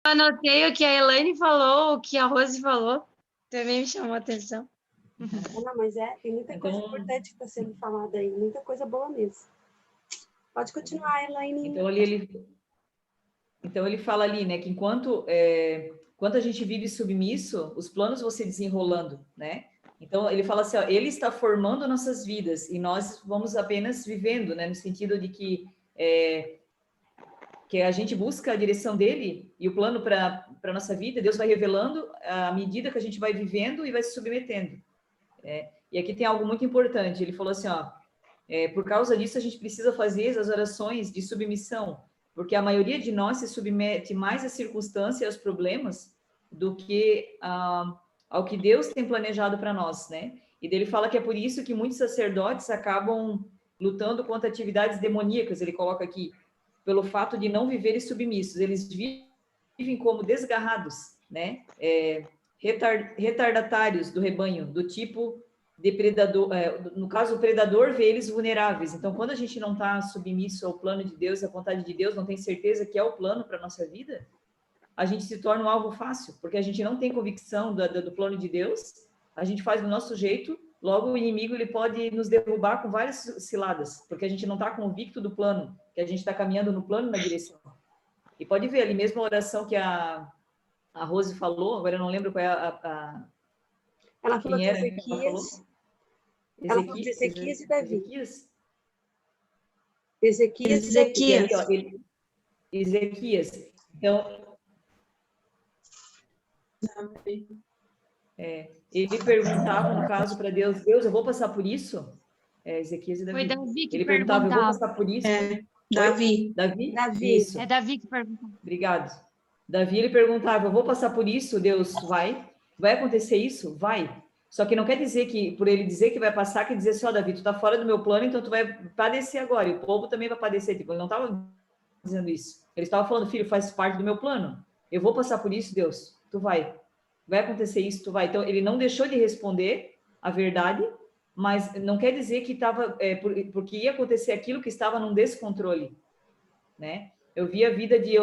Anotei o que a Elaine falou, o que a Rose falou. Também me chamou a atenção. Não, mas tem muita coisa importante que está sendo falada aí, muita coisa boa mesmo. Pode continuar, Elaine. Então ele fala ali, né, que enquanto a gente vive submisso, os planos vão se desenrolando, né? Então ele fala assim, ó, ele está formando nossas vidas e nós vamos apenas vivendo, né, no sentido de que a gente busca a direção dele e o plano para a nossa vida, Deus vai revelando à medida que a gente vai vivendo e vai se submetendo. E aqui tem algo muito importante, ele falou assim, ó, por causa disso a gente precisa fazer as orações de submissão, porque a maioria de nós se submete mais às circunstâncias e aos problemas do que ao que Deus tem planejado para nós, né? E dele fala que é por isso que muitos sacerdotes acabam lutando contra atividades demoníacas, ele coloca aqui, pelo fato de não viverem submissos. Eles vivem como desgarrados, né? Retardatários do rebanho, do tipo depredador, no caso, o predador vê eles vulneráveis. Então, quando a gente não está submisso ao plano de Deus, à vontade de Deus, não tem certeza que é o plano para a nossa vida, a gente se torna um alvo fácil, porque a gente não tem convicção do plano de Deus, a gente faz do nosso jeito, logo o inimigo ele pode nos derrubar com várias ciladas, porque a gente não está convicto do plano, que a gente está caminhando no plano, na direção. E pode ver ali mesmo a oração que a Rose falou, agora eu não lembro qual é ela falou de Ezequias. Ela falou de Ezequias e Davi. Ezequias. Então, ele perguntava, no caso, para Deus, eu vou passar por isso? Ezequias e Davi. Foi Davi que ele perguntava, eu vou passar por isso? Davi. Isso. É Davi que perguntou. Obrigado. Davi, ele perguntava, eu vou passar por isso? Deus, vai? Vai acontecer isso? Vai. Só que não quer dizer que, por ele dizer que vai passar, quer dizer assim, ó, Davi, tu tá fora do meu plano, então tu vai padecer agora, e o povo também vai padecer. Tipo, ele não estava dizendo isso. Ele estava falando, filho, faz parte do meu plano. Eu vou passar por isso, Deus, tu vai. Vai acontecer isso, tu vai. Então, ele não deixou de responder a verdade, mas não quer dizer que estava, porque ia acontecer aquilo que estava num descontrole, né? Eu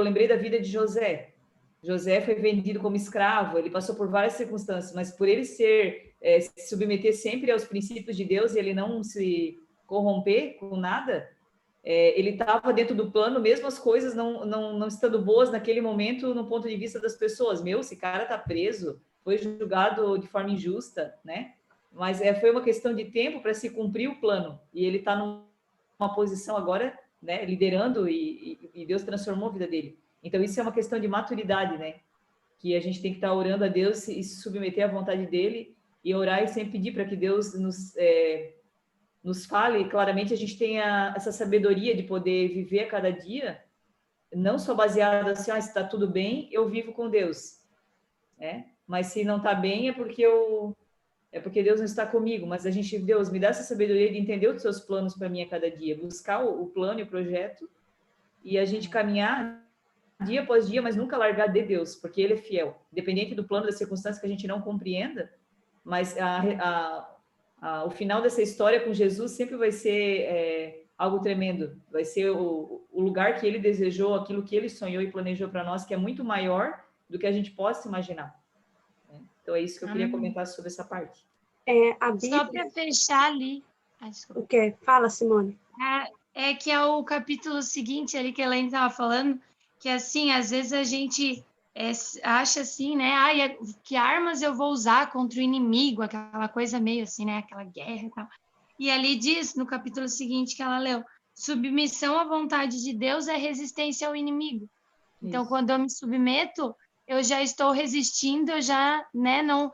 lembrei da vida de José. José foi vendido como escravo, ele passou por várias circunstâncias, mas por ele se submeter sempre aos princípios de Deus e ele não se corromper com nada, ele estava dentro do plano, mesmo as coisas não estando boas naquele momento no ponto de vista das pessoas. Esse cara está preso, foi julgado de forma injusta, né? Mas foi uma questão de tempo para se cumprir o plano, e ele está numa posição agora, né, liderando, e Deus transformou a vida dele. Então, isso é uma questão de maturidade, né? Que a gente tem que estar orando a Deus e se submeter à vontade dele, e orar e sempre pedir para que Deus nos fale claramente, a gente tenha essa sabedoria de poder viver a cada dia, não só baseada assim, se está tudo bem, eu vivo com Deus, né? Mas se não está bem, é porque Deus não está comigo, mas Deus, me dá essa sabedoria de entender os seus planos para mim a cada dia, buscar o plano e o projeto, e a gente caminhar dia após dia, mas nunca largar de Deus, porque Ele é fiel, independente do plano, das circunstâncias que a gente não compreenda, mas o final dessa história com Jesus sempre vai ser algo tremendo, vai ser o lugar que Ele desejou, aquilo que Ele sonhou e planejou para nós, que é muito maior do que a gente possa imaginar. Então é isso que eu queria comentar sobre essa parte. A Bíblia... Só para fechar ali. O quê? Fala, Simone. Que é o capítulo seguinte ali que a Elaine estava falando, que assim, às vezes a gente acha assim, né? Que armas eu vou usar contra o inimigo, aquela coisa meio assim, né? Aquela guerra e tal. E ali diz, no capítulo seguinte que ela leu, submissão à vontade de Deus é resistência ao inimigo. Então, quando eu me submeto, eu já estou resistindo, eu já, né, não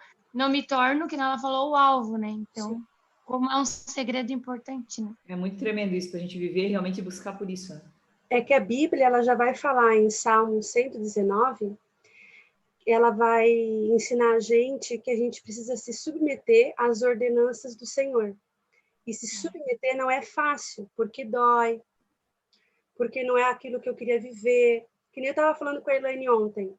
me torno, que ela falou, o alvo, né? Então, como é um segredo importante, né? É muito tremendo isso, para a gente viver e realmente buscar por isso, né? É que a Bíblia, ela já vai falar em Salmo 119, ela vai ensinar a gente que a gente precisa se submeter às ordenanças do Senhor. E se submeter não é fácil, porque dói, porque não é aquilo que eu queria viver. Que nem eu estava falando com a Elaine ontem.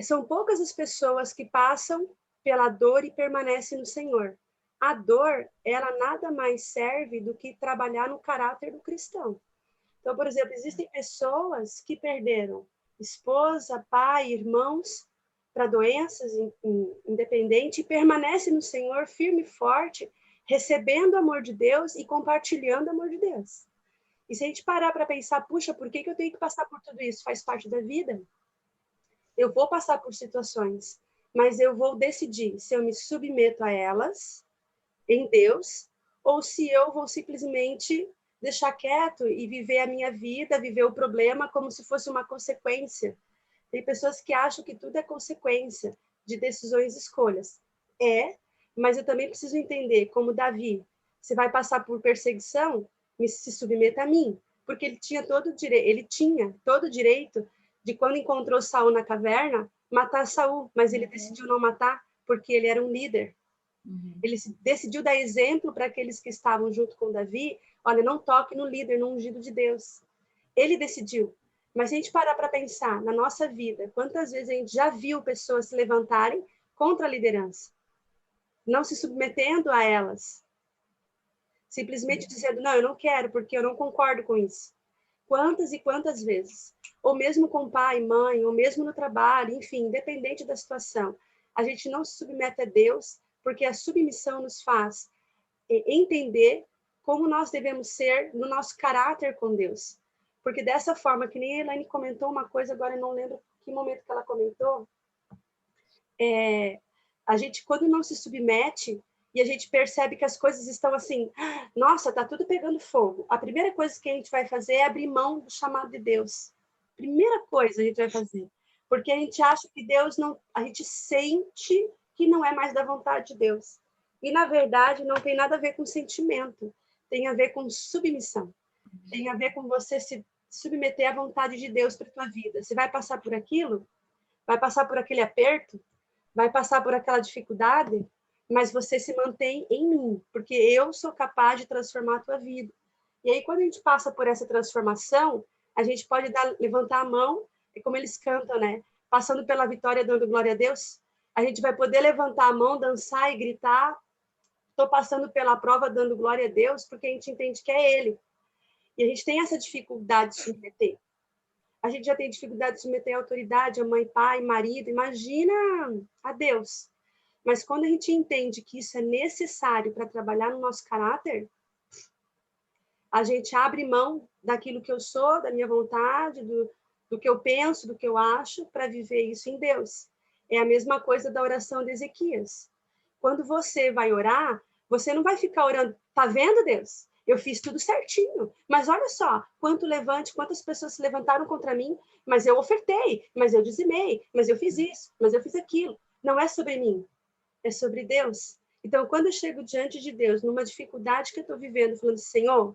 São poucas as pessoas que passam pela dor e permanecem no Senhor. A dor, ela nada mais serve do que trabalhar no caráter do cristão. Então, por exemplo, existem pessoas que perderam esposa, pai, irmãos, para doenças, independente, e permanece no Senhor firme e forte, recebendo o amor de Deus e compartilhando o amor de Deus. E se a gente parar para pensar, puxa, por que eu tenho que passar por tudo isso? Faz parte da vida. Eu vou passar por situações, mas eu vou decidir se eu me submeto a elas, em Deus, ou se eu vou simplesmente deixar quieto e viver a minha vida, viver o problema como se fosse uma consequência. Tem pessoas que acham que tudo é consequência de decisões e escolhas. Mas eu também preciso entender, como Davi, você vai passar por perseguição, se submeta a mim, porque ele tinha todo o direito de, quando encontrou Saul na caverna, matar Saul, mas ele decidiu não matar porque ele era um líder. Ele decidiu dar exemplo para aqueles que estavam junto com Davi. Olha, não toque no líder, no ungido de Deus. Ele decidiu. Mas se a gente parar para pensar na nossa vida, quantas vezes a gente já viu pessoas se levantarem contra a liderança, não se submetendo a elas, simplesmente dizendo, não, eu não quero, porque eu não concordo com isso. Quantas e quantas vezes? Ou mesmo com pai, mãe, ou mesmo no trabalho, enfim, independente da situação, a gente não se submete a Deus, porque a submissão nos faz entender como nós devemos ser no nosso caráter com Deus. Porque dessa forma, que nem a Elaine comentou uma coisa, agora eu não lembro que momento que ela comentou, a gente, quando não se submete e a gente percebe que as coisas estão assim, nossa, tá tudo pegando fogo, a primeira coisa que a gente vai fazer é abrir mão do chamado de Deus. Primeira coisa a gente vai fazer. Porque a gente acha que Deus não... A gente sente que não é mais da vontade de Deus. E, na verdade, não tem nada a ver com sentimento. Tem a ver com submissão. Tem a ver com você se submeter à vontade de Deus para a tua vida. Você vai passar por aquilo? Vai passar por aquele aperto? Vai passar por aquela dificuldade? Mas você se mantém em mim, porque eu sou capaz de transformar a tua vida. E aí, quando a gente passa por essa transformação, a gente pode levantar a mão, e como eles cantam, né? Passando pela vitória, dando glória a Deus, a gente vai poder levantar a mão, dançar e gritar, estou passando pela prova, dando glória a Deus, porque a gente entende que é Ele. E a gente tem essa dificuldade de se submeter. A gente já tem dificuldade de submeter a autoridade, a mãe, pai, marido, imagina a Deus. Mas quando a gente entende que isso é necessário para trabalhar no nosso caráter, a gente abre mão daquilo que eu sou, da minha vontade, do que eu penso, do que eu acho, para viver isso em Deus. É a mesma coisa da oração de Ezequias. Quando você vai orar, você não vai ficar orando, tá vendo, Deus? Eu fiz tudo certinho, mas olha só, quantas pessoas se levantaram contra mim, mas eu ofertei, mas eu dizimei, mas eu fiz isso, mas eu fiz aquilo. Não é sobre mim, é sobre Deus. Então, quando eu chego diante de Deus, numa dificuldade que eu estou vivendo, falando, Senhor,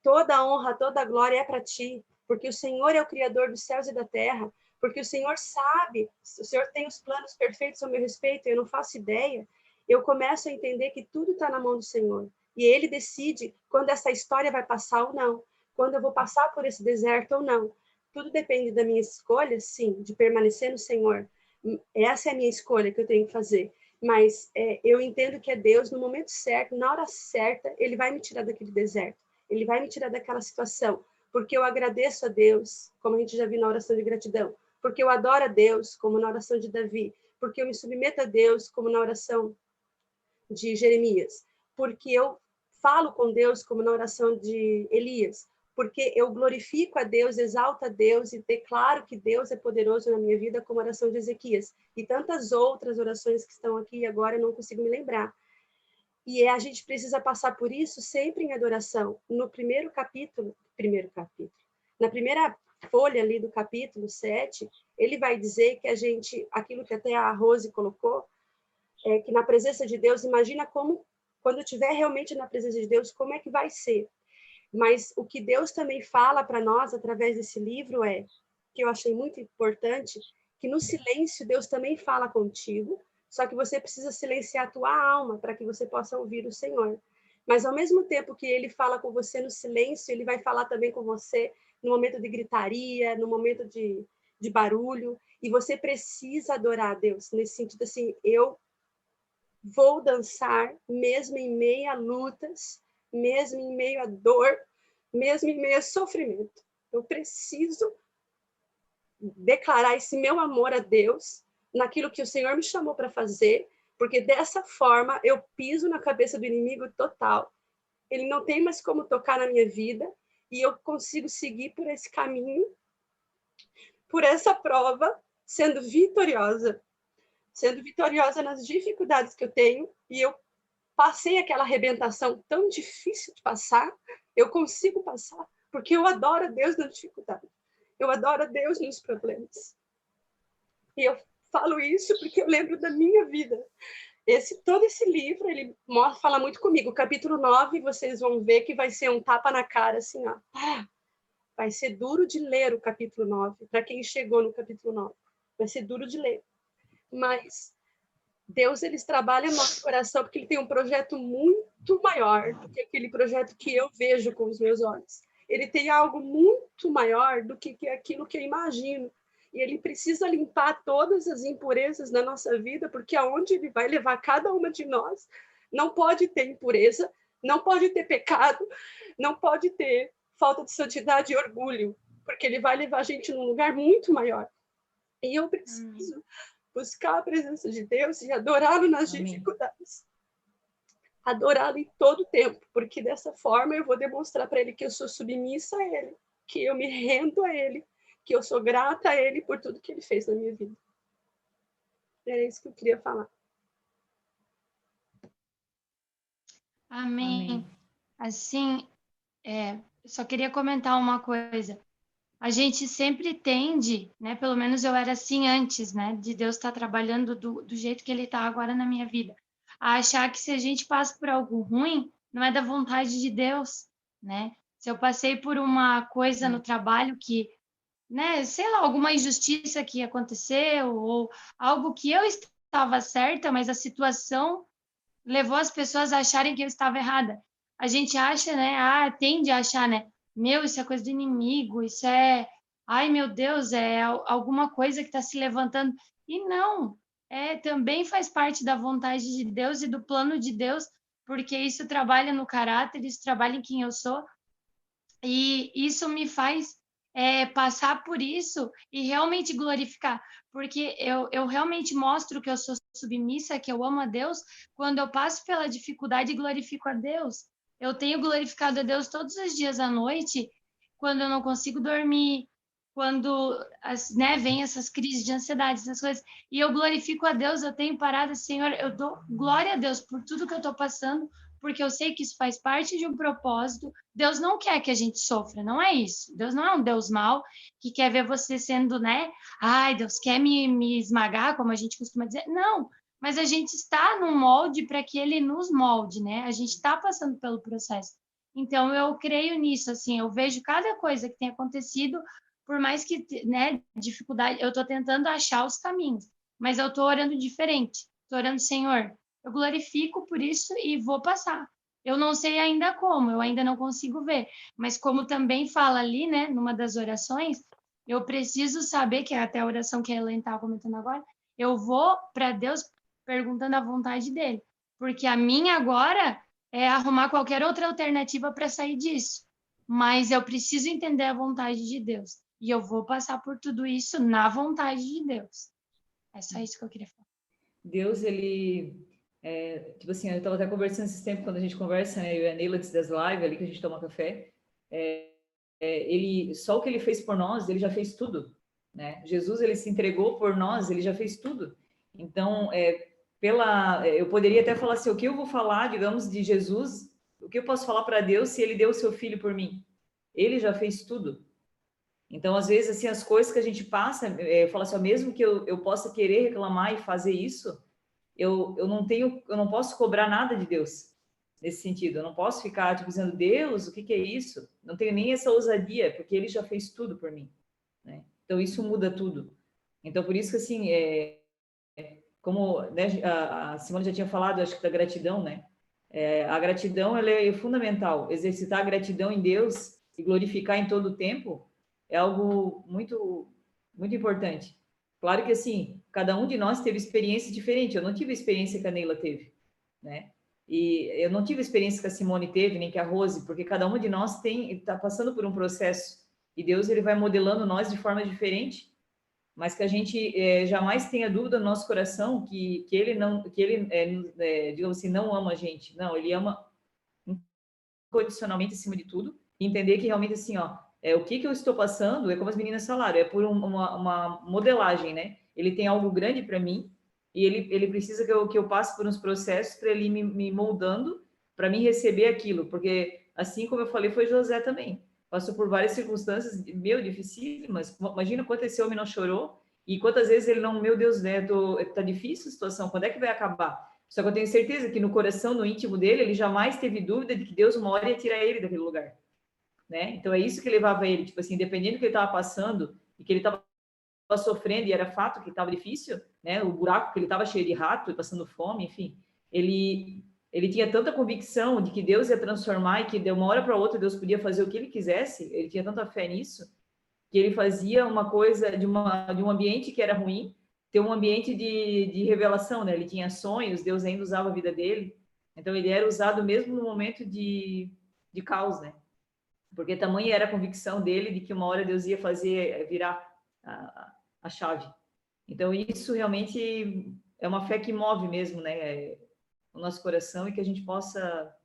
toda a honra, toda a glória é para ti, porque o Senhor é o Criador dos céus e da terra, porque o Senhor sabe, o Senhor tem os planos perfeitos ao meu respeito, eu não faço ideia, eu começo a entender que tudo está na mão do Senhor. E Ele decide quando essa história vai passar ou não, quando eu vou passar por esse deserto ou não. Tudo depende da minha escolha, sim, de permanecer no Senhor. Essa é a minha escolha que eu tenho que fazer. Mas eu entendo que é Deus, no momento certo, na hora certa, Ele vai me tirar daquele deserto. Ele vai me tirar daquela situação, porque eu agradeço a Deus, como a gente já viu na oração de gratidão, porque eu adoro a Deus, como na oração de Davi, porque eu me submeto a Deus, como na oração de Jeremias, porque eu falo com Deus, como na oração de Elias, porque eu glorifico a Deus, exalto a Deus e declaro que Deus é poderoso na minha vida, como a oração de Ezequias, e tantas outras orações que estão aqui agora, eu não consigo me lembrar. E a gente precisa passar por isso sempre em adoração. No primeiro capítulo, na primeira folha ali do capítulo 7, ele vai dizer que a gente, aquilo que até a Rose colocou, é que na presença de Deus, imagina como, quando eu estiver realmente na presença de Deus, como é que vai ser. Mas o que Deus também fala para nós através desse livro é, que eu achei muito importante, que no silêncio Deus também fala contigo, só que você precisa silenciar a tua alma para que você possa ouvir o Senhor. Mas ao mesmo tempo que ele fala com você no silêncio, ele vai falar também com você no momento de gritaria, no momento de barulho, e você precisa adorar a Deus, nesse sentido assim, eu vou dançar mesmo em meio a lutas, mesmo em meio a dor, mesmo em meio a sofrimento. Eu preciso declarar esse meu amor a Deus, naquilo que o Senhor me chamou para fazer, porque dessa forma eu piso na cabeça do inimigo total. Ele não tem mais como tocar na minha vida, e eu consigo seguir por esse caminho, por essa prova, sendo vitoriosa nas dificuldades que eu tenho, e eu passei aquela arrebentação tão difícil de passar, eu consigo passar, porque eu adoro a Deus na dificuldade, eu adoro a Deus nos problemas. E eu falo isso porque eu lembro da minha vida. Todo esse livro, ele fala muito comigo. O capítulo 9, vocês vão ver que vai ser um tapa na cara, assim, ó. Vai ser duro de ler o capítulo 9, para quem chegou no capítulo 9. Vai ser duro de ler. Mas Deus, ele trabalha no nosso coração porque ele tem um projeto muito maior do que aquele projeto que eu vejo com os meus olhos. Ele tem algo muito maior do que aquilo que eu imagino. E ele precisa limpar todas as impurezas na nossa vida, porque aonde ele vai levar cada uma de nós, não pode ter impureza, não pode ter pecado, não pode ter falta de santidade e orgulho, porque ele vai levar a gente num lugar muito maior. E eu preciso buscar a presença de Deus e adorá-lo nas dificuldades. Adorá-lo em todo tempo, porque dessa forma eu vou demonstrar para ele que eu sou submissa a ele, que eu me rendo a ele, que eu sou grata a ele por tudo que ele fez na minha vida. Era isso que eu queria falar. Amém. Assim, só queria comentar uma coisa. A gente sempre tende, né? Pelo menos eu era assim antes, né? De Deus estar trabalhando do jeito que ele está agora na minha vida. A achar que se a gente passa por algo ruim, não é da vontade de Deus, né? Se eu passei por uma coisa no trabalho que, né? Sei lá, alguma injustiça que aconteceu ou algo que eu estava certa, mas a situação levou as pessoas a acharem que eu estava errada. A gente acha, né? Tende a achar, né? Meu, isso é coisa do inimigo, isso é... Ai, meu Deus, é alguma coisa que está se levantando. E não, também faz parte da vontade de Deus e do plano de Deus, porque isso trabalha no caráter, isso trabalha em quem eu sou, e isso me faz passar por isso e realmente glorificar, porque eu realmente mostro que eu sou submissa, que eu amo a Deus, quando eu passo pela dificuldade e glorifico a Deus. Eu tenho glorificado a Deus todos os dias à noite, quando eu não consigo dormir, quando vem essas crises de ansiedade, essas coisas, e eu glorifico a Deus, eu tenho parado, Senhor, eu dou glória a Deus por tudo que eu estou passando, porque eu sei que isso faz parte de um propósito. Deus não quer que a gente sofra, não é isso. Deus não é um Deus mau que quer ver você sendo, né? Ai, Deus quer me esmagar, como a gente costuma dizer. Não, mas a gente está num molde para que ele nos molde, né? A gente está passando pelo processo. Então, eu creio nisso, assim, eu vejo cada coisa que tem acontecido, por mais que, né, dificuldade, eu estou tentando achar os caminhos, mas eu estou orando diferente. Estou orando, Senhor, eu glorifico por isso e vou passar. Eu não sei ainda como, eu ainda não consigo ver, mas como também fala ali, né, numa das orações, eu preciso saber, que é até a oração que a Helene estava comentando agora, eu vou para Deus perguntando a vontade dele, porque a minha agora é arrumar qualquer outra alternativa para sair disso, mas eu preciso entender a vontade de Deus, e eu vou passar por tudo isso na vontade de Deus. É só isso que eu queria falar. Deus, ele... tipo assim, eu estava até conversando esses tempos, quando a gente conversa, né, eu e a Neila, antes das lives ali, que a gente toma café, só o que ele fez por nós, ele já fez tudo, né? Jesus, ele se entregou por nós, ele já fez tudo. Então, eu poderia até falar assim, o que eu vou falar, digamos, de Jesus, o que eu posso falar para Deus se ele deu o seu filho por mim? Ele já fez tudo. Então, às vezes, assim, as coisas que a gente passa, eu falo assim, mesmo que eu possa querer reclamar e fazer isso, eu não posso cobrar nada de Deus nesse sentido. Eu não posso ficar tipo, dizendo, Deus, o que é isso? Não tenho nem essa ousadia, porque ele já fez tudo por mim, né? Então, isso muda tudo. Então, por isso que, assim, como, né, a Simone já tinha falado, acho que da gratidão, né? A gratidão, ela é fundamental. Exercitar a gratidão em Deus e glorificar em todo o tempo é algo muito, muito importante. Claro que, assim, cada um de nós teve experiência diferente. Eu não tive a experiência que a Neila teve, né? E eu não tive a experiência que a Simone teve, nem que a Rose, porque cada uma de nós está passando por um processo. E Deus, ele vai modelando nós de forma diferente, mas que a gente jamais tenha dúvida no nosso coração que ele não, digamos assim, não ama a gente. Não, ele ama incondicionalmente acima de tudo. E entender que realmente, assim, ó, o que eu estou passando, é como as meninas falaram, é por uma modelagem, né? Ele tem algo grande para mim e ele precisa que eu passe por uns processos para ele me moldando, para mim receber aquilo. Porque, assim como eu falei, foi José também. Passou por várias circunstâncias, dificílimas. Imagina quanto esse homem não chorou e quantas vezes ele não, meu Deus, né? Tá difícil a situação, quando é que vai acabar? Só que eu tenho certeza que no coração, no íntimo dele, ele jamais teve dúvida de que Deus uma hora ia tirar ele daquele lugar, né? Então é isso que levava ele, tipo assim, independente do que ele estava passando e que ele estava sofrendo e era fato que estava difícil, né? O buraco que ele estava cheio de rato e passando fome, enfim, ele tinha tanta convicção de que Deus ia transformar e que de uma hora para outra Deus podia fazer o que ele quisesse. Ele tinha tanta fé nisso que ele fazia uma coisa de um ambiente que era ruim, ter um ambiente de revelação, né? Ele tinha sonhos, Deus ainda usava a vida dele, então ele era usado mesmo no momento de caos, né? Porque tamanha era a convicção dele de que uma hora Deus ia fazer virar a chave. Então isso realmente é uma fé que move mesmo, né? O nosso coração e que a gente possa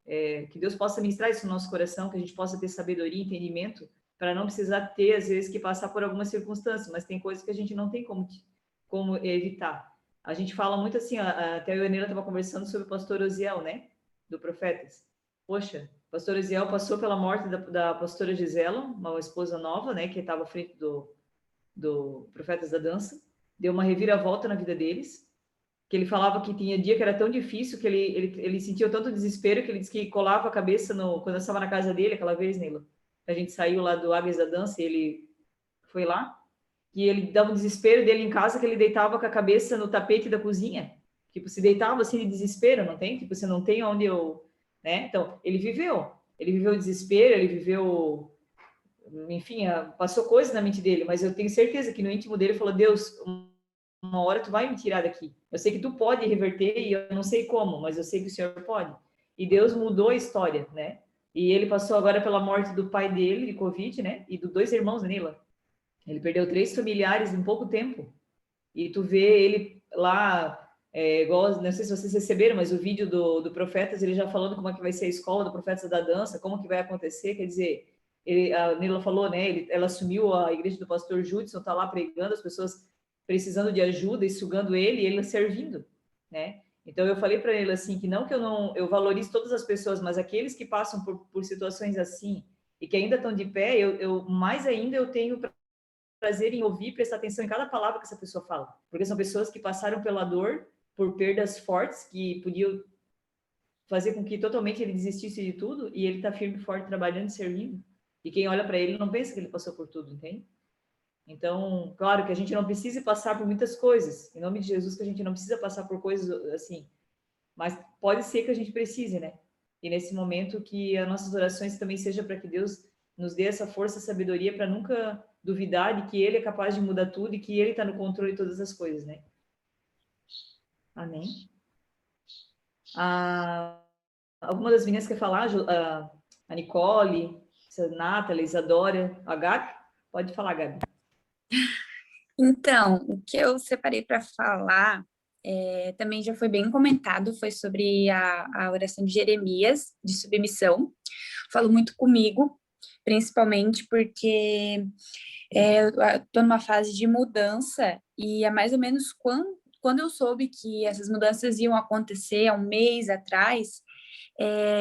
que Deus possa ministrar isso no nosso coração, que a gente possa ter sabedoria e entendimento para não precisar ter, às vezes, que passar por algumas circunstâncias, mas tem coisas que a gente não tem como evitar. A gente fala muito assim, até eu e a Nela estava conversando sobre o pastor Osiel, né, do Profetas. Poxa, o pastor Osiel passou pela morte da pastora Gisela, uma esposa nova, né, que estava à frente do Profetas da Dança, deu uma reviravolta na vida deles, que ele falava que tinha dia que era tão difícil que ele sentia tanto desespero que ele disse que colava a cabeça quando eu estava na casa dele aquela vez, Neila. A gente saiu lá do Águias da Dança e ele foi lá, e ele dava um desespero dele em casa que ele deitava com a cabeça no tapete da cozinha. Tipo, se deitava assim de desespero, não tem? Tipo, você não tem onde eu, né? Então, ele viveu o desespero, ele viveu, enfim, passou coisas na mente dele, mas eu tenho certeza que no íntimo dele ele falou: Deus, uma hora tu vai me tirar daqui. Eu sei que tu pode reverter e eu não sei como, mas eu sei que o Senhor pode. E Deus mudou a história, né? E ele passou agora pela morte do pai dele, de Covid, né? E dos 2 irmãos, Nila. Ele perdeu 3 familiares em pouco tempo. E tu vê ele lá, igual, não sei se vocês receberam, mas o vídeo do Profetas, ele já falando como é que vai ser a escola do Profetas da Dança, como que vai acontecer, quer dizer, a Nila falou, né? Ela assumiu a igreja do pastor Judson, tá lá pregando, as pessoas precisando de ajuda e sugando ele e ele servindo, né? Então eu falei para ele assim que não que eu valorizo todas as pessoas, mas aqueles que passam por situações assim e que ainda estão de pé, eu mais ainda eu tenho prazer em ouvir, prestar atenção em cada palavra que essa pessoa fala, porque são pessoas que passaram pela dor, por perdas fortes que podiam fazer com que totalmente ele desistisse de tudo e ele está firme e forte trabalhando e servindo. E quem olha para ele não pensa que ele passou por tudo, entende? Então, claro que a gente não precisa passar por muitas coisas. Em nome de Jesus, que a gente não precisa passar por coisas assim. Mas pode ser que a gente precise, né? E nesse momento que as nossas orações também sejam para que Deus nos dê essa força e sabedoria para nunca duvidar de que Ele é capaz de mudar tudo e que Ele está no controle de todas as coisas, né? Amém. Alguma das meninas quer falar? A Nicole, a Nathalie, a Isadora, a Gabi? Pode falar, Gabi. Então, o que eu separei para falar também já foi bem comentado, foi sobre a oração de Jeremias, de submissão. Falo muito comigo, principalmente porque eu estou numa fase de mudança e é mais ou menos quando eu soube que essas mudanças iam acontecer há um mês atrás,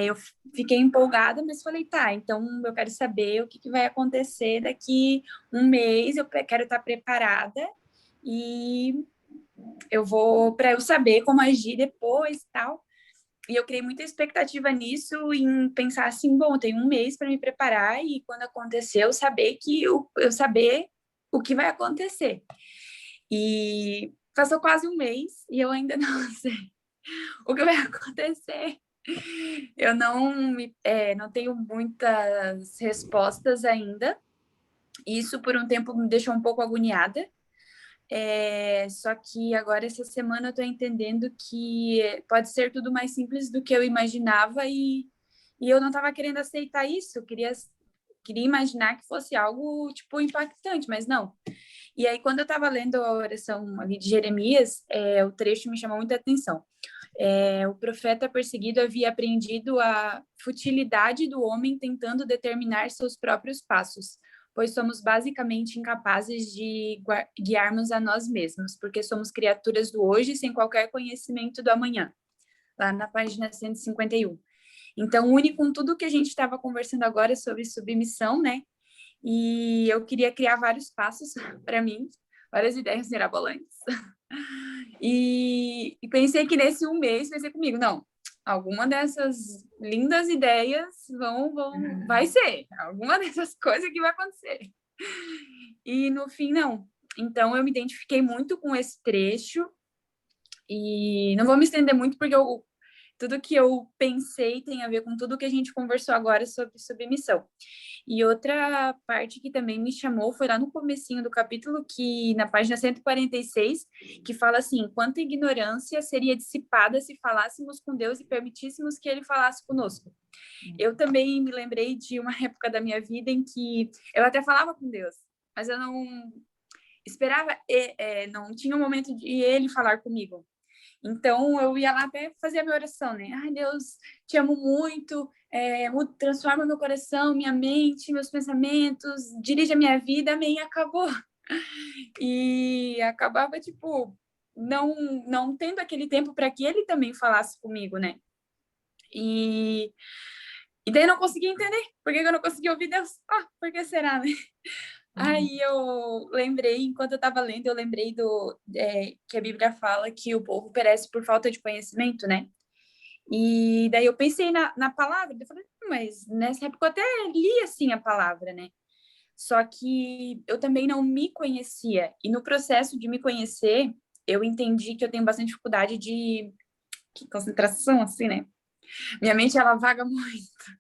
eu fiquei empolgada, mas falei, tá, então eu quero saber o que vai acontecer daqui um mês, eu quero estar preparada e eu vou, para eu saber como agir depois e tal. E eu criei muita expectativa nisso, em pensar assim, bom, eu tenho um mês para me preparar e quando acontecer, eu saber o que vai acontecer. E passou quase um mês e eu ainda não sei o que vai acontecer. Eu não tenho muitas respostas ainda. Isso, por um tempo, me deixou um pouco agoniada. Só que agora, essa semana, eu estou entendendo que pode ser tudo mais simples do que eu imaginava e eu não estava querendo aceitar isso. Eu queria queria imaginar que fosse algo, tipo, impactante, mas não. E aí, quando eu estava lendo a oração ali de Jeremias, o trecho me chamou muita atenção. O profeta perseguido havia aprendido a futilidade do homem tentando determinar seus próprios passos, pois somos basicamente incapazes de guiarmos a nós mesmos, porque somos criaturas do hoje sem qualquer conhecimento do amanhã. Lá na página 151. Então, une com tudo que a gente estava conversando agora sobre submissão, né? E eu queria criar vários passos para mim, várias ideias mirabolantes. E pensei que nesse um mês vai ser comigo. Não, alguma dessas lindas ideias vai ser. Alguma dessas coisas que vai acontecer. E no fim, não. Então, eu me identifiquei muito com esse trecho. E não vou me estender muito, porque tudo que eu pensei tem a ver com tudo que a gente conversou agora sobre submissão. E outra parte que também me chamou foi lá no comecinho do capítulo, que na página 146, que fala assim: quanta ignorância seria dissipada se falássemos com Deus e permitíssemos que Ele falasse conosco. Eu também me lembrei de uma época da minha vida em que eu até falava com Deus, mas eu não esperava, não tinha um momento de Ele falar comigo. Então, eu ia lá até fazer a minha oração, né? Ai, Deus, te amo muito, transforma meu coração, minha mente, meus pensamentos, dirige a minha vida, amém, acabou. E acabava, tipo, não tendo aquele tempo para que ele também falasse comigo, né? E daí eu não conseguia entender. Por que eu não conseguia ouvir Deus? Por que será, né? Aí eu lembrei, enquanto eu estava lendo, eu lembrei que a Bíblia fala que o povo perece por falta de conhecimento, né? E daí eu pensei na palavra, eu falei, mas nessa época eu até li assim a palavra, né? Só que eu também não me conhecia. E no processo de me conhecer, eu entendi que eu tenho bastante dificuldade de concentração, assim, né? Minha mente, ela vaga muito.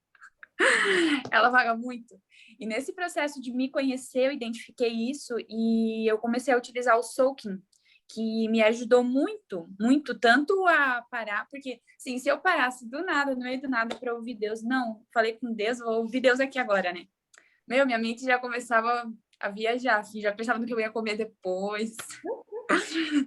Ela vaga muito. E nesse processo de me conhecer, eu identifiquei isso e eu comecei a utilizar o soaking, que me ajudou muito, muito, tanto a parar, porque, assim, se eu parasse do nada, no meio do nada, para ouvir Deus, não, falei com Deus, vou ouvir Deus aqui agora, né? Minha mente já começava a viajar, assim, já pensava no que eu ia comer depois,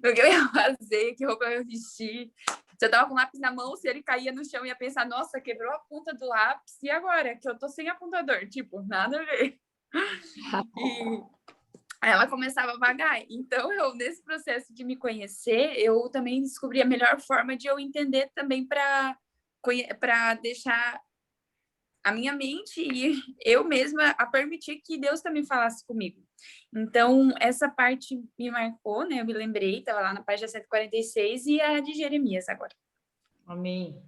no que eu ia fazer, que roupa eu ia vestir. Se eu tava com o lápis na mão, se ele caía no chão, eu ia pensar, nossa, quebrou a ponta do lápis, e agora? Que eu tô sem apontador, tipo, nada a ver. E ela começava a vagar. Então, nesse processo de me conhecer, eu também descobri a melhor forma de eu entender também para deixar a minha mente e eu mesma a permitir que Deus também falasse comigo. Então, essa parte me marcou, né? Eu me lembrei, estava lá na página 146 e a de Jeremias agora. Amém.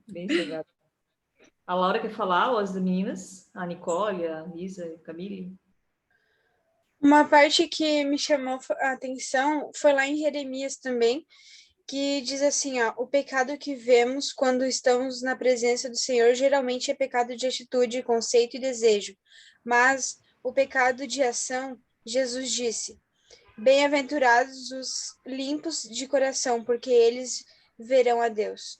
Bem chegado. A Laura quer falar, ou as meninas? A Nicole, a Lisa, a Camille? Uma parte que me chamou a atenção foi lá em Jeremias também, que diz assim, o pecado que vemos quando estamos na presença do Senhor geralmente é pecado de atitude, conceito e desejo, mas o pecado de ação, Jesus disse, bem-aventurados os limpos de coração, porque eles verão a Deus.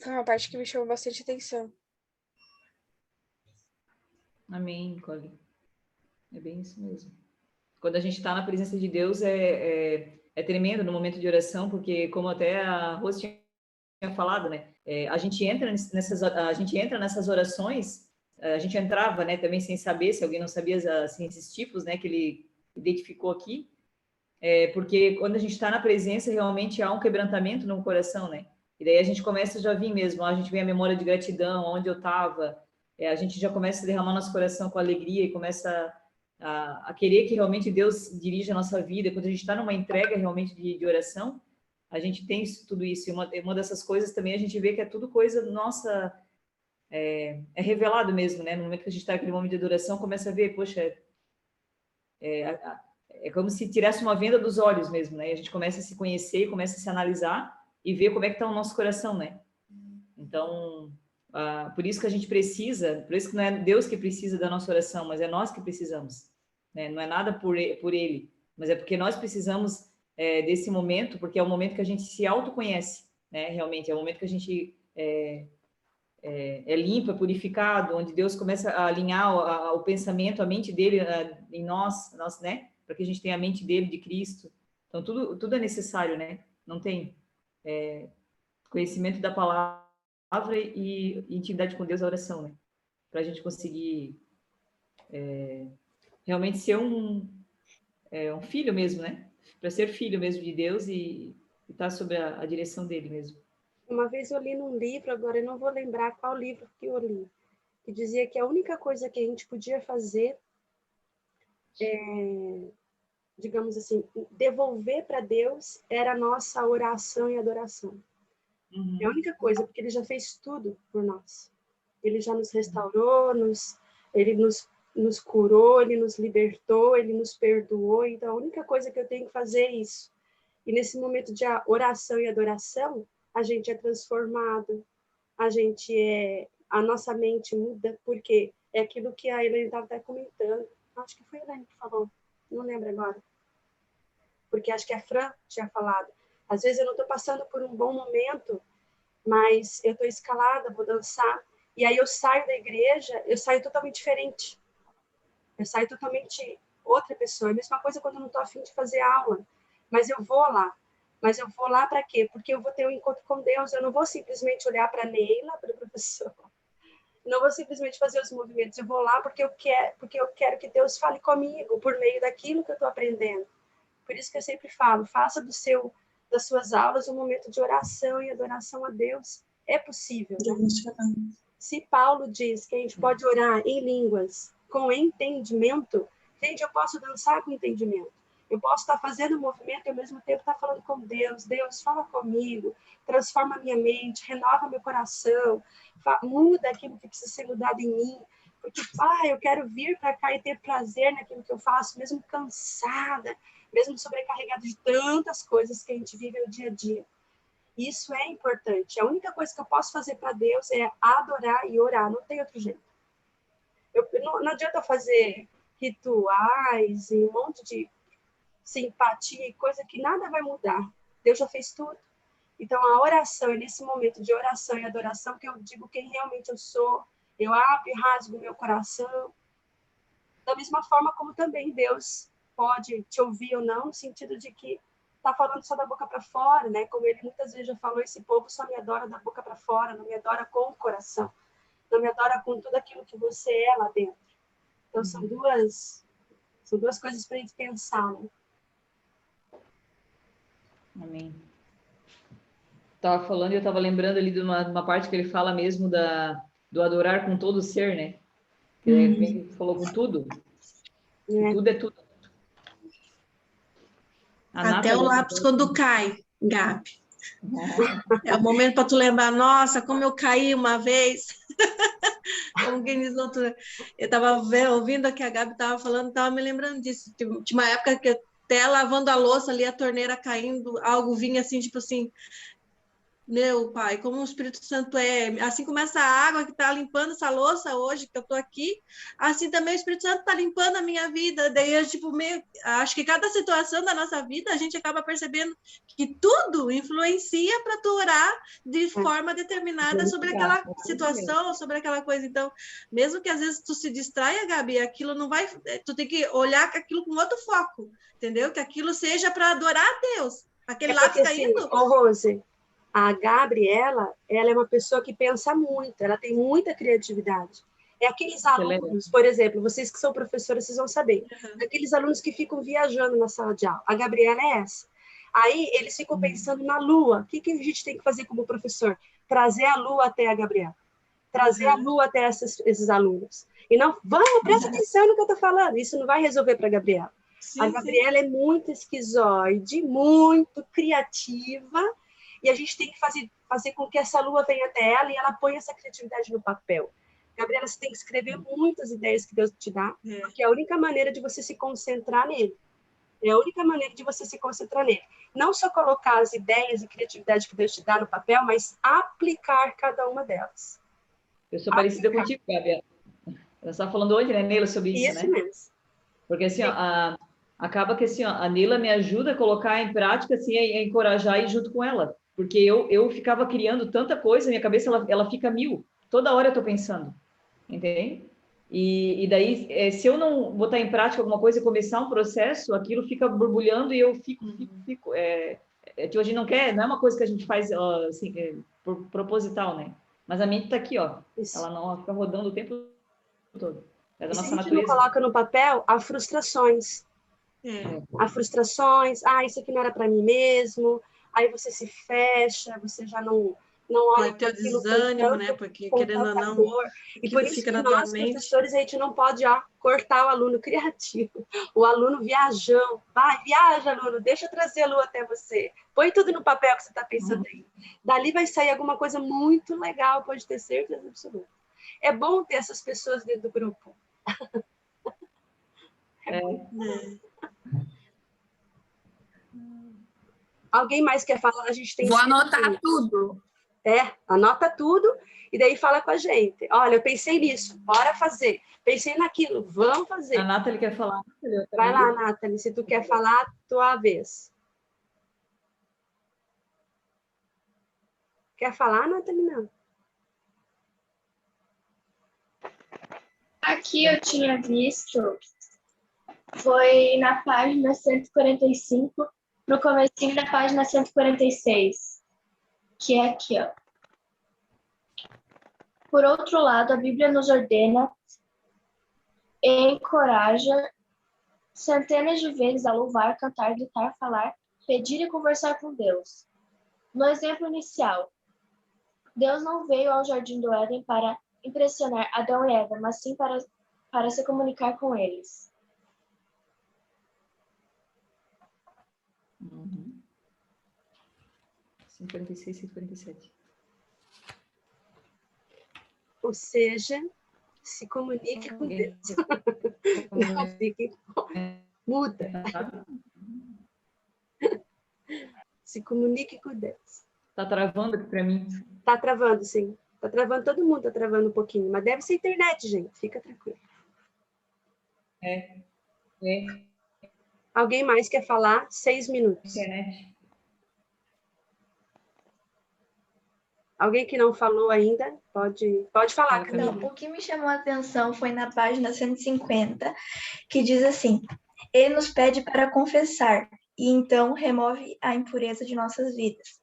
Foi uma parte que me chamou bastante atenção. Amém, Nicole. É bem isso mesmo. Quando a gente está na presença de Deus, é tremendo no momento de oração, porque, como até a Rose tinha falado, né? A gente entra nessas orações, a gente entrava, né, também sem saber, se alguém não sabia assim, esses tipos, né, que ele identificou aqui, porque quando a gente está na presença, realmente há um quebrantamento no coração, né? E daí a gente começa já a vir mesmo, a gente vem a memória de gratidão, onde eu estava, a gente já começa a derramar nosso coração com alegria e começa a querer que realmente Deus dirija a nossa vida. Quando a gente está numa entrega realmente de oração, a gente tem tudo isso. E uma dessas coisas também a gente vê que é tudo coisa nossa, é revelado mesmo, né? No momento que a gente está naquele momento de adoração, começa a ver, poxa, é como se tirasse uma venda dos olhos mesmo, né? E a gente começa a se conhecer, começa a se analisar e ver como é que está o nosso coração, né? Então, por isso que a gente precisa, por isso que não é Deus que precisa da nossa oração, mas é nós que precisamos, né? Não é nada por Ele, mas é porque nós precisamos desse momento, porque é o momento que a gente se autoconhece, né? Realmente, é o momento que a gente é limpo, é purificado, onde Deus começa a alinhar o pensamento, a mente dele em nós, né? Para que a gente tenha a mente dele, de Cristo. Então, tudo é necessário, né? Não tem conhecimento da palavra e intimidade com Deus, a oração, né? Para a gente conseguir realmente ser um filho mesmo, né? Para ser filho mesmo de Deus e estar sob a direção dele mesmo. Uma vez eu li num livro, agora eu não vou lembrar qual livro que eu li, que dizia que a única coisa que a gente podia fazer digamos assim, devolver para Deus era a nossa oração e adoração. Uhum. É a única coisa, porque Ele já fez tudo por nós. Ele já nos restaurou, Ele nos curou, Ele nos libertou, Ele nos perdoou. Então, a única coisa que eu tenho que fazer é isso. E nesse momento de oração e adoração, a gente é transformado, a nossa mente muda, porque é aquilo que a Helene estava até comentando. Acho que foi a Helene que falou, não lembro agora. Porque acho que a Fran tinha falado. Às vezes eu não estou passando por um bom momento, mas eu estou escalada, vou dançar, e aí eu saio da igreja, eu saio totalmente diferente. Eu saio totalmente outra pessoa. É a mesma coisa quando eu não estou a fim de fazer aula. Mas eu vou lá. Mas eu vou lá para quê? Porque eu vou ter um encontro com Deus. Eu não vou simplesmente olhar para a Neila, para o professor. Não vou simplesmente fazer os movimentos. Eu vou lá porque eu quero que Deus fale comigo por meio daquilo que eu estou aprendendo. Por isso que eu sempre falo, faça das suas aulas um momento de oração e adoração a Deus. É possível, né? Se Paulo diz que a gente pode orar em línguas com entendimento, gente, eu posso dançar com entendimento. Eu posso estar fazendo um movimento e ao mesmo tempo estar falando com Deus. Deus, fala comigo, transforma a minha mente, renova meu coração, muda aquilo que precisa ser mudado em mim. Porque, eu quero vir para cá e ter prazer naquilo que eu faço, mesmo cansada, mesmo sobrecarregada de tantas coisas que a gente vive no dia a dia. Isso é importante. A única coisa que eu posso fazer para Deus é adorar e orar, não tem outro jeito. Não adianta eu fazer rituais e um monte de simpatia e coisa que nada vai mudar. Deus já fez tudo. Então, a oração, é nesse momento de oração e adoração que eu digo quem realmente eu sou. Eu abro e rasgo o meu coração. Da mesma forma como também Deus pode te ouvir ou não, no sentido de que está falando só da boca para fora, né? Como ele muitas vezes já falou, esse povo só me adora da boca para fora, não me adora com o coração, não me adora com tudo aquilo que você é lá dentro. Então, são duas coisas para a gente pensar, né? Amém. Estava falando e eu estava lembrando ali de uma parte que ele fala mesmo do adorar com todo o ser, né? Ele falou com tudo. Tudo é tudo. Até o lápis quando cai, Gabi. É o momento para tu lembrar, nossa, como eu caí uma vez. Como quem diz outro. Eu estava ouvindo aqui a Gabi estava falando, estava me lembrando disso. Tinha uma época que até lavando a louça ali, a torneira caindo, algo vinha assim, tipo assim, meu Pai, como o Espírito Santo é, assim como essa água que está limpando essa louça hoje, que eu estou aqui, assim também o Espírito Santo está limpando a minha vida, daí eu, tipo, acho que cada situação da nossa vida, a gente acaba percebendo que tudo influencia para tu orar de forma determinada sobre aquela situação, sobre aquela coisa, então, mesmo que às vezes tu se distraia, Gabi, aquilo não vai, tu tem que olhar aquilo com outro foco, entendeu? Que aquilo seja para adorar a Deus, aquele lápis caindo... Assim, Rose, a Gabriela, ela é uma pessoa que pensa muito, ela tem muita criatividade. É aqueles alunos, por exemplo, vocês que são professoras, vocês vão saber, aqueles alunos que ficam viajando na sala de aula. A Gabriela é essa. Aí eles ficam pensando na Lua. O que a gente tem que fazer como professor? Trazer a Lua até a Gabriela. Trazer a Lua até esses alunos. E não, vamos, presta atenção no que eu estou falando. Isso não vai resolver para a Gabriela. A Gabriela é muito esquizoide, muito criativa, e a gente tem que fazer com que essa lua venha até ela e ela ponha essa criatividade no papel. Gabriela, você tem que escrever muitas ideias que Deus te dá, porque é a única maneira de você se concentrar nele. É a única maneira de você se concentrar nele. Não só colocar as ideias e criatividade que Deus te dá no papel, mas aplicar cada uma delas. Eu sou parecida contigo, Gabriela. Eu estava falando hoje, né, Neila, sobre isso, né? Isso mesmo. Porque assim, acaba que assim, a Neila me ajuda a colocar em prática, assim, a encorajar e ir junto com ela. Porque eu ficava criando tanta coisa, minha cabeça ela fica mil. Toda hora eu estou pensando, entende? E daí, se eu não botar em prática alguma coisa e começar um processo, aquilo fica borbulhando e eu fico tipo, a gente não quer, não é uma coisa que a gente faz assim, proposital, né? Mas a mente está aqui, ó. Isso. Ela não fica rodando o tempo todo. É da E se nossa a gente não natureza. coloca no papel, há frustrações. Há frustrações, isso aqui não era para mim mesmo, aí você se fecha, você já não olha Pode ter o aquilo desânimo, né? Porque, com querendo ou tanta não, cor. E por aquilo isso fica que na nós, tua mente. professores, a gente não pode cortar o aluno criativo, o aluno viajão. Vai, viaja, aluno, deixa eu trazer a lua até você. Põe tudo no papel que você está pensando aí. Dali vai sair alguma coisa muito legal, pode ter certeza absoluta. É bom ter essas pessoas dentro do grupo. Alguém mais quer falar? A gente tem Vou anotar tudo. Anota tudo e daí fala com a gente. Olha, eu pensei nisso, bora fazer. Pensei naquilo, vamos fazer. A Nathalie quer falar. Vai lá, Nathalie, se tu quer falar, tua vez. Quer falar, Nathalie? Não. Aqui eu tinha visto, foi na página 145, no comecinho da página 146, que é aqui, ó. Por outro lado, a Bíblia nos ordena e encoraja centenas de vezes a louvar, cantar, gritar, falar, pedir e conversar com Deus. No exemplo inicial, Deus não veio ao Jardim do Éden para impressionar Adão e Eva, mas sim para se comunicar com eles. Uhum. 146, 147. Ou seja, se comunique com Deus. Não fique... Muda. Se comunique com Deus. Tá travando aqui para mim. Tá travando, sim. Tá travando, todo mundo tá travando um pouquinho. Mas deve ser internet, gente. Fica tranquilo. Alguém mais quer falar? 6 minutos. Internet. Alguém que não falou ainda, pode falar, Camila. Então, o que me chamou a atenção foi na página 150, que diz assim: Ele nos pede para confessar, e então remove a impureza de nossas vidas.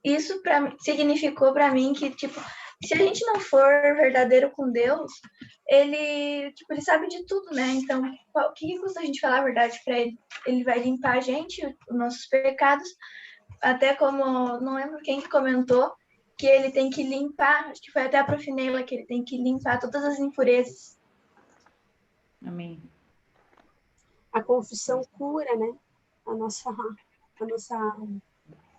Isso significou para mim que, tipo, se a gente não for verdadeiro com Deus, ele sabe de tudo, né? Então, o que custa a gente falar a verdade para ele? Ele vai limpar a gente, os nossos pecados, até como, não lembro quem que comentou, que ele tem que limpar, acho que foi até a Profinela, que ele tem que limpar todas as impurezas. Amém. A confissão cura, né? A nossa alma.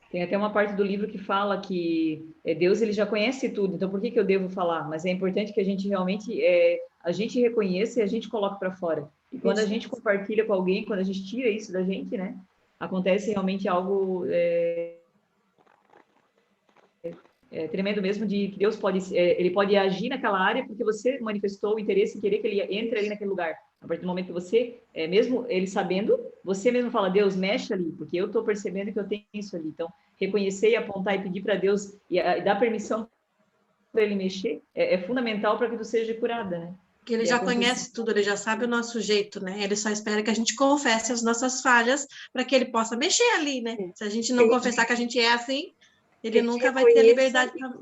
Tem até uma parte do livro que fala que Deus ele já conhece tudo, então por que eu devo falar? Mas é importante que a gente realmente a gente reconheça e a gente coloque para fora. E quando a gente compartilha com alguém, quando a gente tira isso da gente, né? Acontece realmente algo tremendo mesmo, de que Deus ele pode agir naquela área porque você manifestou o interesse em querer que ele entre ali naquele lugar. A partir do momento que você, mesmo ele sabendo, você mesmo fala, Deus, mexe ali, porque eu estou percebendo que eu tenho isso ali. Então, reconhecer e apontar e pedir para Deus e dar permissão para ele mexer é fundamental para que tu seja curada, né? Porque ele já conhece tudo, ele já sabe o nosso jeito, né? Ele só espera que a gente confesse as nossas falhas para que ele possa mexer ali, né? Se a gente não confessar que a gente é assim, ele nunca vai ter a liberdade para...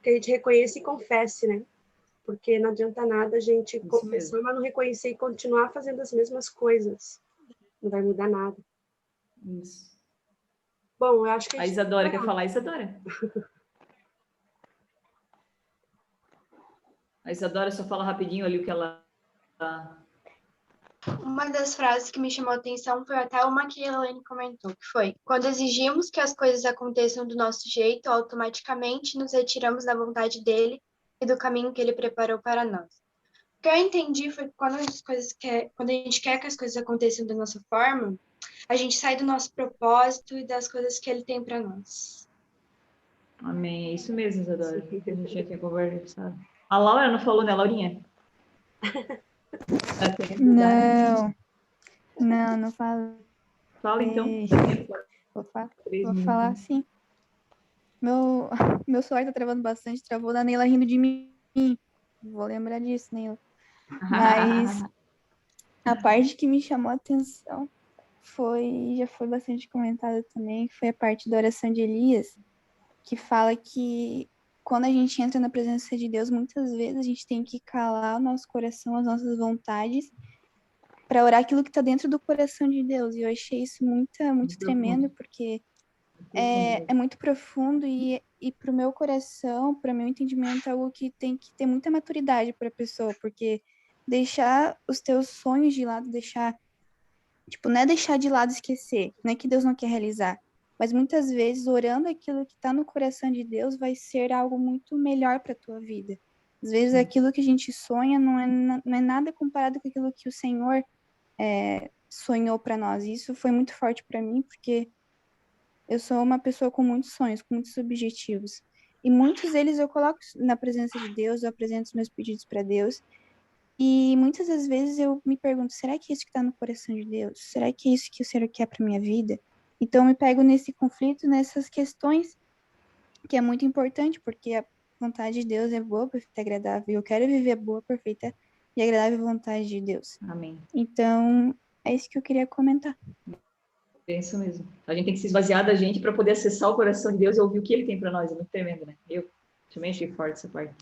Que a gente reconheça e confesse, né? Porque não adianta nada a gente confessar, mas não reconhecer e continuar fazendo as mesmas coisas. Não vai mudar nada. Isso. Bom, eu acho que a Isadora quer falar, Isadora? A Isadora só fala rapidinho ali o que ela... Uma das frases que me chamou a atenção foi até uma que a Elaine comentou, que foi: quando exigimos que as coisas aconteçam do nosso jeito, automaticamente nos retiramos da vontade dele e do caminho que ele preparou para nós. O que eu entendi foi que quando a gente quer que as coisas aconteçam da nossa forma, a gente sai do nosso propósito e das coisas que ele tem para nós. Amém, é isso mesmo, Isadora. Que a gente já tinha conversado. A Laura não falou, né, Laurinha? Não falo. Fala então. Vou falar sim. Meu, meu celular tá travando bastante, travou da Neila rindo de mim. Vou lembrar disso, Neila. Mas a parte que me chamou a atenção já foi bastante comentada também, foi a parte da oração de Elias, que fala que quando a gente entra na presença de Deus, muitas vezes a gente tem que calar o nosso coração, as nossas vontades, para orar aquilo que está dentro do coração de Deus. E eu achei isso muito tremendo, porque é muito profundo e para o meu coração, para o meu entendimento, é algo que tem que ter muita maturidade para a pessoa, porque deixar os teus sonhos de lado, não é deixar de lado, esquecer, não é que Deus não quer realizar, mas muitas vezes orando aquilo que está no coração de Deus vai ser algo muito melhor para a tua vida. Às vezes aquilo que a gente sonha não é nada comparado com aquilo que o Senhor sonhou para nós. E isso foi muito forte para mim, porque eu sou uma pessoa com muitos sonhos, com muitos objetivos. E muitos deles eu coloco na presença de Deus, eu apresento os meus pedidos para Deus. E muitas das vezes eu me pergunto, será que é isso que está no coração de Deus? Será que é isso que o Senhor quer para minha vida? Então eu me pego nesse conflito, nessas questões, que é muito importante, porque a vontade de Deus é boa, perfeita e agradável. E eu quero viver a boa, perfeita e agradável vontade de Deus. Amém. Então, é isso que eu queria comentar. É isso mesmo. A gente tem que se esvaziar da gente para poder acessar o coração de Deus e ouvir o que Ele tem para nós. É muito tremendo, né? Eu também achei forte essa parte.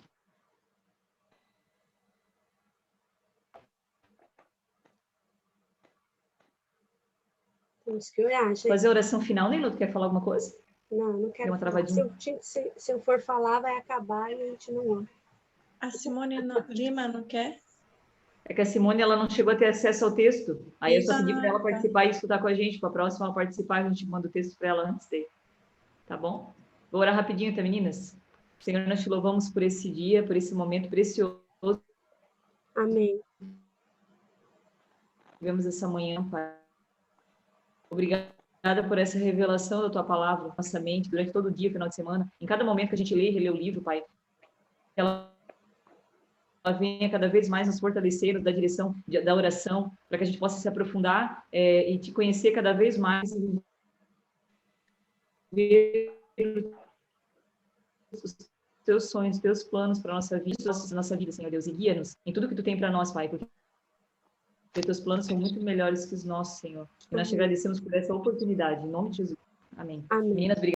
Isso que eu acho. Fazer a oração final, Neila, tu quer falar alguma coisa? Não quero. Deu uma travadinha. Se eu for falar, vai acabar e a gente não ouve. A Simone Lima não quer? É que a Simone, ela não chegou a ter acesso ao texto. Aí eu só pedi para ela Tá. participar e estudar com a gente. Para a próxima ela participar, a gente manda o texto para ela antes dele. Tá bom? Vou orar rapidinho, tá, meninas? Senhor, nós te louvamos por esse dia, por esse momento precioso. Amém. Tivemos essa manhã, Pai. Obrigada por essa revelação da tua palavra na nossa mente durante todo o dia, final de semana. Em cada momento que a gente lê e relê o livro, Pai, ela venha cada vez mais nos fortalecer, nos dar direção da oração, para que a gente possa se aprofundar e te conhecer cada vez mais e ver os teus sonhos, os teus planos para a nossa vida, Senhor Deus, e guia-nos em tudo que tu tem para nós, Pai, porque teus planos são muito melhores que os nossos, Senhor. E nós te agradecemos por essa oportunidade, em nome de Jesus. Amém. Amém. Meninas, obrigada.